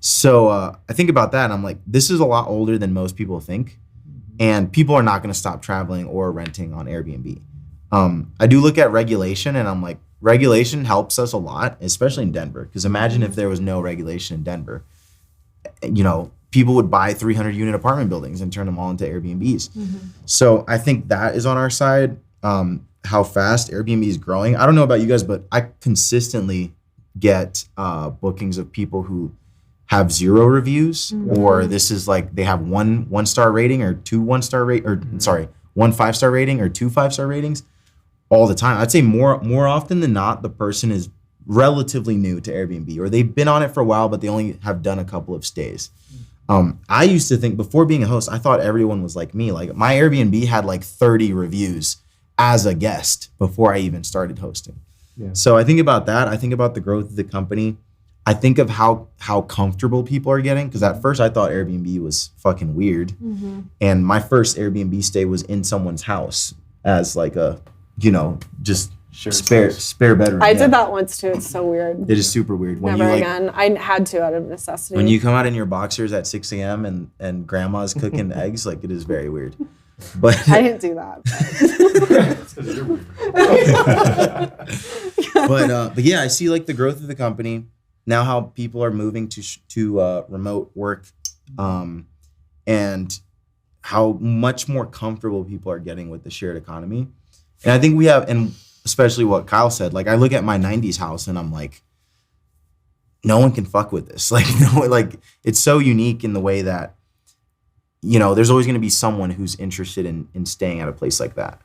So I think about that and I'm like, this is a lot older than most people think. And people are not going to stop traveling or renting on Airbnb. I do look at regulation and I'm like, regulation helps us a lot, especially in Denver. Because imagine if there was no regulation in Denver, people would buy 300 unit apartment buildings and turn them all into Airbnbs. So I think that is on our side. How fast Airbnb is growing. I don't know about you guys, but I consistently get bookings of people who have 0 reviews, or this is like they have one 1-star rating or 2 1-star rate, or sorry, 1 5-star rating or 2 5-star ratings all the time. I'd say more often than not, the person is relatively new to Airbnb, or they've been on it for a while, but they only have done a couple of stays. I used to think before being a host, I thought everyone was like me. Like my Airbnb had like 30 reviews as a guest before I even started hosting. Yeah. So I think about that. I think about the growth of the company. I think of how comfortable people are getting, because at first I thought Airbnb was fucking weird. And my first Airbnb stay was in someone's house as like a, just spare bedroom. I did that once too. It's so weird. It is super weird. Never again. I had to out of necessity. When you come out in your boxers at 6 a.m. and grandma's cooking eggs, like it is very weird. But I didn't do that. But yeah, I see like the growth of the company now, how people are moving to remote work, and how much more comfortable people are getting with the shared economy. And I think we have, and especially what Kyle said, like I look at my 90s house and I'm like, no one can fuck with this. Like, it's so unique in the way that, there's always going to be someone who's interested in staying at a place like that.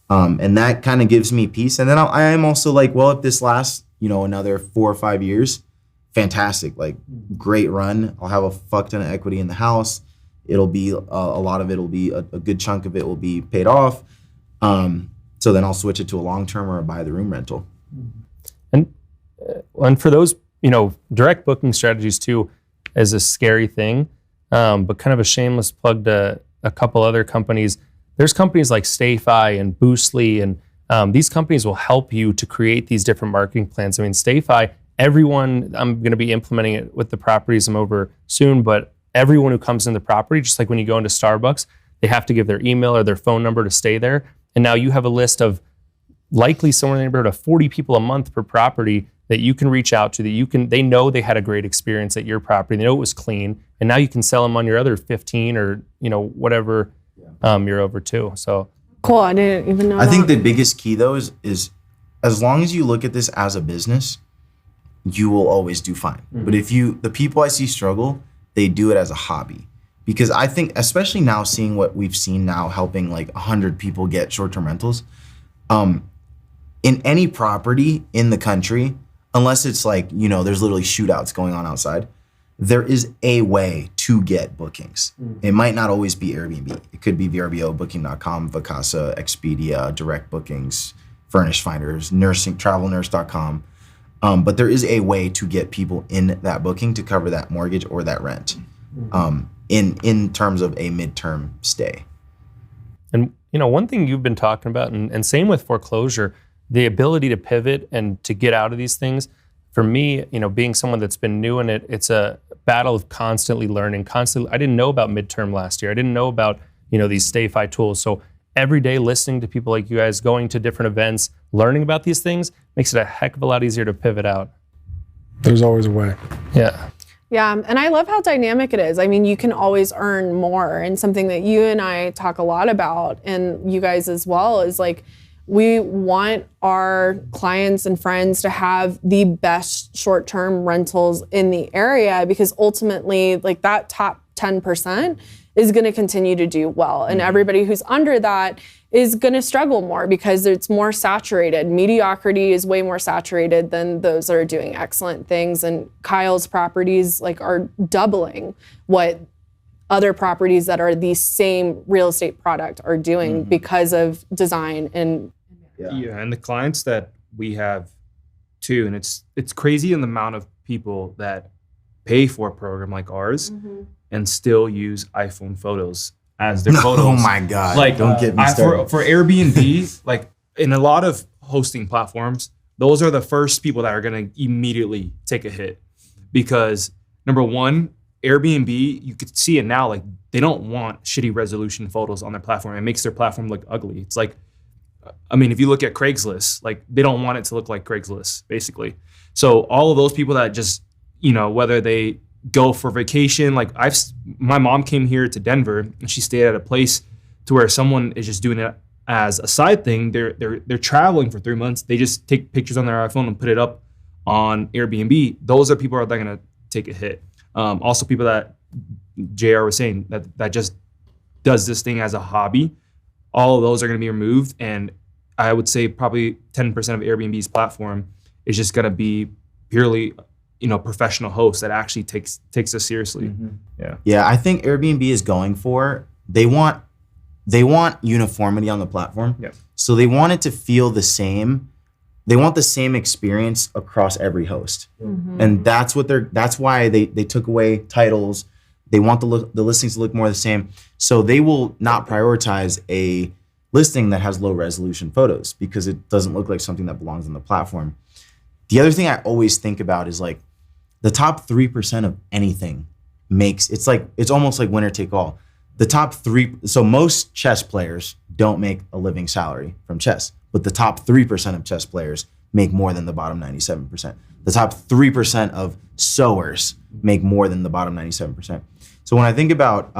And that kind of gives me peace. And then I am also like, well, if this lasts, another 4 or 5 years, fantastic, like great run. I'll have a fuck ton of equity in the house. It'll be a lot of it will be a good chunk of it will be paid off. So then I'll switch it to a long-term or buy the room rental. And for those, direct booking strategies too is a scary thing. But kind of a shameless plug to a couple other companies. There's companies like StayFi and Boostly, and these companies will help you to create these different marketing plans. I mean, StayFi, everyone, I'm going to be implementing it with the properties I'm over soon, but everyone who comes in the property, just like when you go into Starbucks, they have to give their email or their phone number to stay there. And now you have a list of likely somewhere in the neighborhood of 40 people a month per property that you can reach out to, they know they had a great experience at your property. They know it was clean. And now you can sell them on your other 15 or, whatever you're over to. So cool. I didn't even know I think the biggest key though is as long as you look at this as a business, you will always do fine. But the people I see struggle, they do it as a hobby. Because I think, especially now seeing what we've seen now, helping like 100 people get short-term rentals, in any property in the country, unless it's like, there's literally shootouts going on outside, there is a way to get bookings. It might not always be Airbnb. It could be VRBO, Booking.com, Vacasa, Expedia, Direct Bookings, Furnish Finders, Nursing, TravelNurse.com. But there is a way to get people in that booking to cover that mortgage or that rent. In terms of a midterm stay. And one thing you've been talking about, and same with foreclosure, the ability to pivot and to get out of these things. For me, being someone that's been new in it, it's a battle of constantly learning. I didn't know about midterm last year. I didn't know about these StayFi tools. So every day listening to people like you guys, going to different events, learning about these things makes it a heck of a lot easier to pivot out. There's always a way. Yeah. Yeah, and I love how dynamic it is. I mean, you can always earn more, and something that you and I talk a lot about, and you guys as well, is like we want our clients and friends to have the best short-term rentals in the area, because ultimately, like that top 10% is going to continue to do well, and everybody who's under that is going to struggle more because it's more saturated. Mediocrity is way more saturated than those that are doing excellent things. And Kyle's properties are doubling what other properties that are the same real estate product are doing because of design and and the clients that we have too. And it's crazy in the amount of people that pay for a program like ours and still use iPhone photos as their photos. Oh my God. Don't get me started. For Airbnb, in a lot of hosting platforms, those are the first people that are going to immediately take a hit, because number one, Airbnb, you could see it now, like they don't want shitty resolution photos on their platform. It makes their platform look ugly. It's like, I mean, if you look at Craigslist, like they don't want it to look like Craigslist, basically. So all of those people that just, whether they go for vacation, like my mom came here to Denver and she stayed at a place to where someone is just doing it as a side thing. They're traveling for 3 months. They just take pictures on their iPhone and put it up on Airbnb. Those are people that are going to take a hit. Also people that JR was saying that just does this thing as a hobby. All of those are going to be removed. And I would say probably 10% of Airbnb's platform is just going to be purely, professional hosts that actually takes us seriously. Mm-hmm. Yeah. I think Airbnb is going for, they want uniformity on the platform. Yeah. So they want it to feel the same. They want the same experience across every host. Mm-hmm. And that's why they took away titles. They want the listings to look more the same. So they will not prioritize a listing that has low resolution photos because it doesn't look like something that belongs on the platform. The other thing I always think about is like the top 3% of anything it's almost like winner take all. The top 3, so most chess players don't make a living salary from chess, but the top 3% of chess players make more than the bottom 97%. The top 3% of sewers make more than the bottom 97%. So when I think about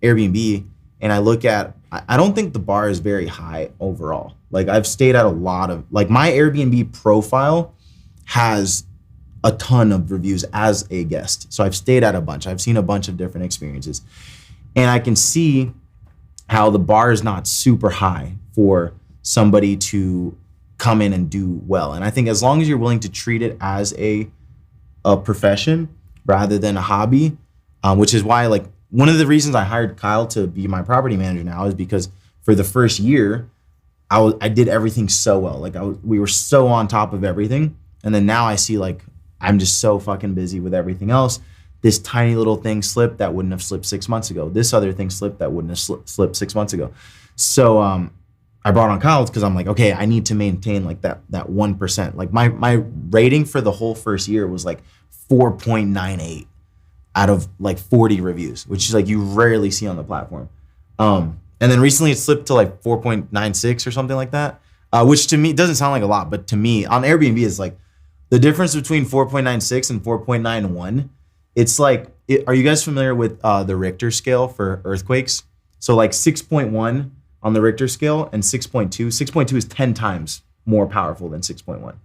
Airbnb and I look at, I don't think the bar is very high overall. Like I've stayed at a lot of, like my Airbnb profile has a ton of reviews as a guest. So I've stayed at a bunch. I've seen a bunch of different experiences. And I can see how the bar is not super high for somebody to come in and do well. And I think as long as you're willing to treat it as a profession rather than a hobby, which is why like one of the reasons I hired Kyle to be my property manager now is because for the first year, I did everything so well. Like we were so on top of everything. And then now I see like, I'm just so fucking busy with everything else. This tiny little thing slipped that wouldn't have slipped 6 months ago. This other thing slipped that wouldn't have slipped 6 months ago. So I brought on Kyle because I'm like, okay, I need to maintain like that 1%. Like my rating for the whole first year was like 4.98 out of like 40 reviews, which is like you rarely see on the platform. And then recently it slipped to like 4.96 or something like that, which to me doesn't sound like a lot, but to me on Airbnb is like the difference between 4.96 and 4.91. It's like, are you guys familiar with the Richter scale for earthquakes? So like 6.1 on the Richter scale and 6.2. 6.2 is 10 times more powerful than 6.1.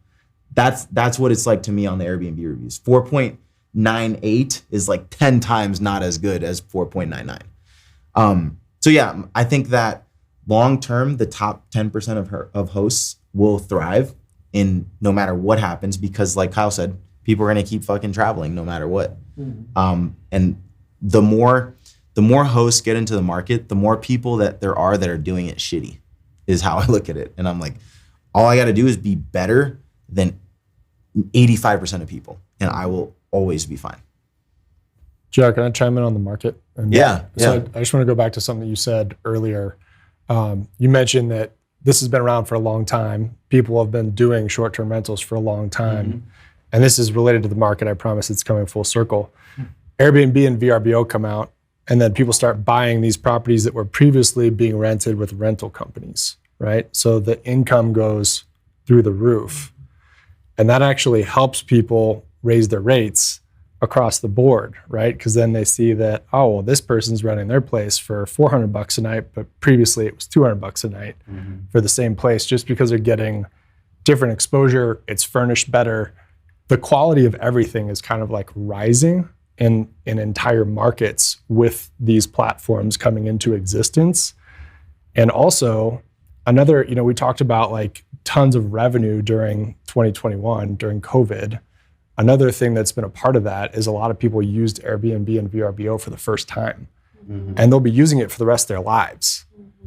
That's what it's like to me on the Airbnb reviews. 4.98 is like 10 times not as good as 4.99. So yeah, I think that long term, the top 10% of hosts will thrive in no matter what happens because like Kyle said, people are going to keep fucking traveling no matter what. Mm-hmm. And the more hosts get into the market, the more people that there are that are doing it shitty is how I look at it. And I'm like, all I got to do is be better than 85% of people and I will always be fine. Jack, can I chime in on the market? Yeah. I just want to go back to something you said earlier. You mentioned that this has been around for a long time. People have been doing short-term rentals for a long time. Mm-hmm. And this is related to the market. I promise it's coming full circle. Airbnb and VRBO come out, and then people start buying these properties that were previously being rented with rental companies, right? So the income goes through the roof. And that actually helps people raise their rates across the board, right? Because then they see that, oh, well, this person's renting their place for $400 a night, but previously it was $200 a night for the same place, just because they're getting different exposure, it's furnished better. The quality of everything is kind of like rising in entire markets with these platforms coming into existence. And also another, we talked about like tons of revenue during 2021, during COVID. Another thing that's been a part of that is a lot of people used Airbnb and VRBO for the first time, and they'll be using it for the rest of their lives.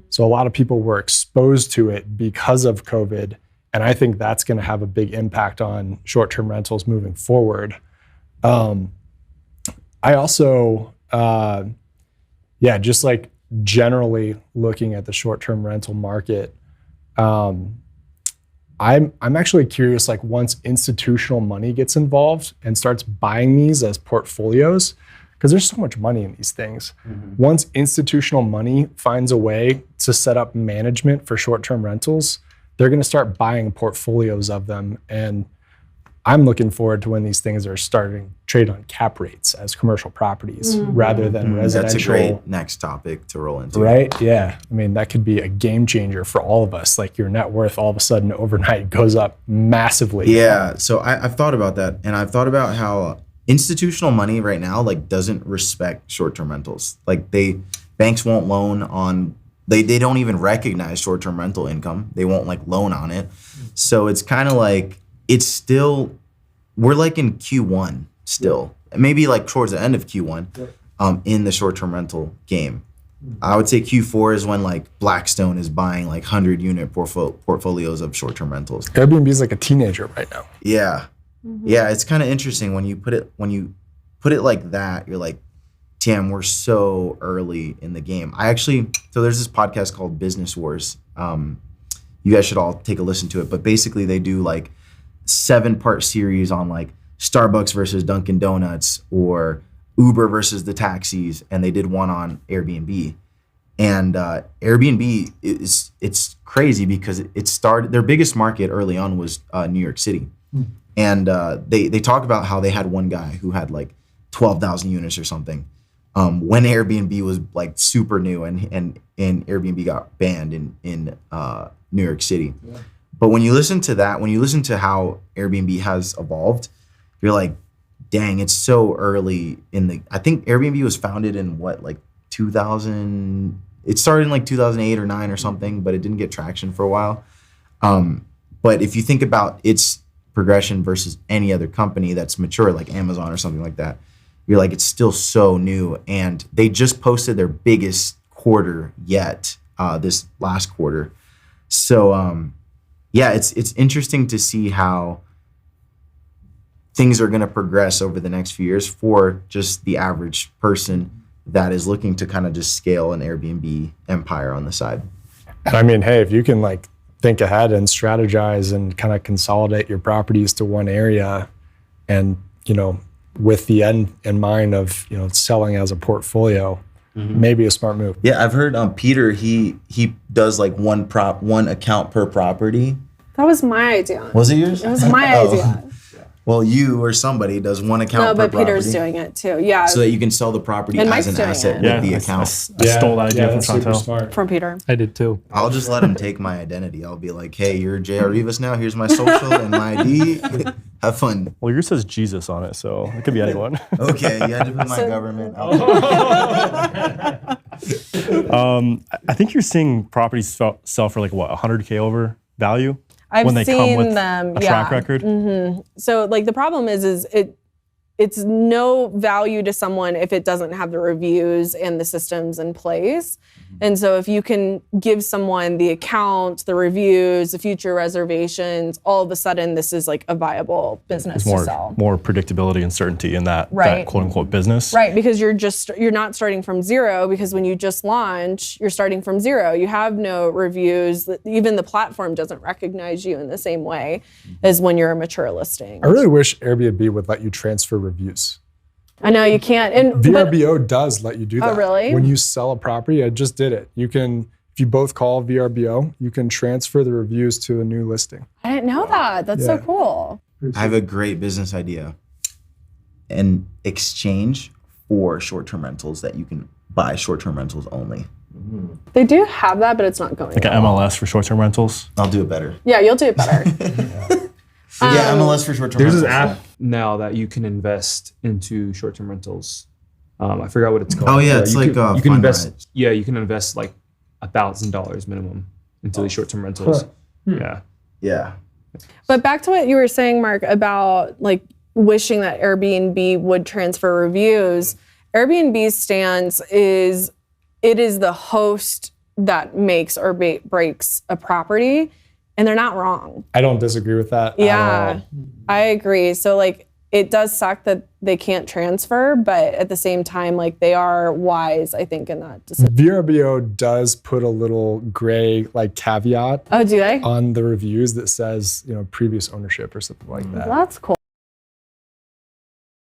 So a lot of people were exposed to it because of COVID. And I think that's going to have a big impact on short-term rentals moving forward. I also, just like generally looking at the short-term rental market, I'm actually curious, like once institutional money gets involved and starts buying these as portfolios, because there's so much money in these things. Once institutional money finds a way to set up management for short-term rentals, they're going to start buying portfolios of them. And I'm looking forward to when these things are starting to trade on cap rates as commercial properties rather than residential. That's a great next topic to roll into. Right? Yeah. I mean, that could be a game changer for all of us. Like your net worth all of a sudden overnight goes up massively. Yeah. So I've thought about that, and I've thought about how institutional money right now like doesn't respect short-term rentals. Like banks won't loan on. They don't even recognize short-term rental income. They won't like loan on it. So it's kind of like it's still, we're like in Q1 still, maybe like towards the end of Q1 in the short-term rental game. I would say Q4 is when like Blackstone is buying like 100-unit portfolios of short-term rentals. Airbnb is like a teenager right now. Yeah. Yeah, it's kind of interesting when you put it like that, you're like, damn, we're so early in the game. So there's this podcast called Business Wars. You guys should all take a listen to it. But basically they do like 7-part series on like Starbucks versus Dunkin' Donuts or Uber versus the taxis. And they did one on Airbnb. And Airbnb it's crazy because it started, their biggest market early on was New York City. And they talk about how they had one guy who had like 12,000 units or something. When Airbnb was like super new and Airbnb got banned in New York City. Yeah. But when you listen to how Airbnb has evolved, you're like, dang, it's so early I think Airbnb was founded in like 2000, it started in like 2008 or 9 or something, but it didn't get traction for a while. But if you think about its progression versus any other company that's mature, like Amazon or something like that, you're like, it's still so new. And they just posted their biggest quarter yet this last quarter. So yeah, it's interesting to see how things are going to progress over the next few years for just the average person that is looking to kind of just scale an Airbnb empire on the side. And I mean, hey, if you can like think ahead and strategize and kind of consolidate your properties to one area and, with the end in mind of, selling as a portfolio, maybe a smart move. Yeah, I've heard Peter, he does like one account per property. That was my idea. Was it yours? It was my idea. Well, you or somebody does one account per property. No, but Peter's doing it too. Yeah. So that you can sell the property And as Mike's an doing asset it. with the account. I stole that idea from that's super Chantel. smart. From Peter. I did too. I'll just let him take my identity. I'll be like, hey, you're J.R. Rivas now. Here's my social and my ID. Have fun. Well, yours says Jesus on it, so it could be anyone. Okay, you had to put my government out there. I think you're seeing properties sell for like what, 100K over value? I've when they seen come with them. a track record? So like the problem is it's no value to someone if it doesn't have the reviews and the systems in place. And so if you can give someone the account, the reviews, the future reservations, all of a sudden this is like a viable business to sell. More predictability and certainty in that quote unquote business. Right, because you're not starting from zero, because when you just launch, you're starting from zero. You have no reviews. Even the platform doesn't recognize you in the same way as when you're a mature listing. I really wish Airbnb would let you transfer reviews. I know you can't. And VRBO does let you do that. Oh, really? When you sell a property, I just did it. You can, if you both call VRBO, you can transfer the reviews to a new listing. I didn't know that. That's so Yeah. cool. I have a great business idea. An exchange for short-term rentals that you can buy short-term rentals only. They do have that, but it's not going. Like an well. MLS for short-term rentals. I'll do it better. Yeah, you'll do it better. Yeah, MLS for short-term There's rentals. this app now that you can invest into short-term rentals. I forgot what it's called. Oh yeah, it's you like can, you can invest. FundRide. Yeah, you can invest like $1,000 minimum into these short-term rentals. Yeah. Yeah. But back to what you were saying, Mark, about like wishing that Airbnb would transfer reviews. Airbnb's stance is it is the host that makes or breaks a property, and they're not wrong. I don't disagree with that Yeah, at all. I agree. So like it does suck that they can't transfer, but at the same time, like they are wise, I think, in that decision. VRBO does put a little gray like caveat Oh, do they? on the reviews that says, previous ownership or something like that. That's cool.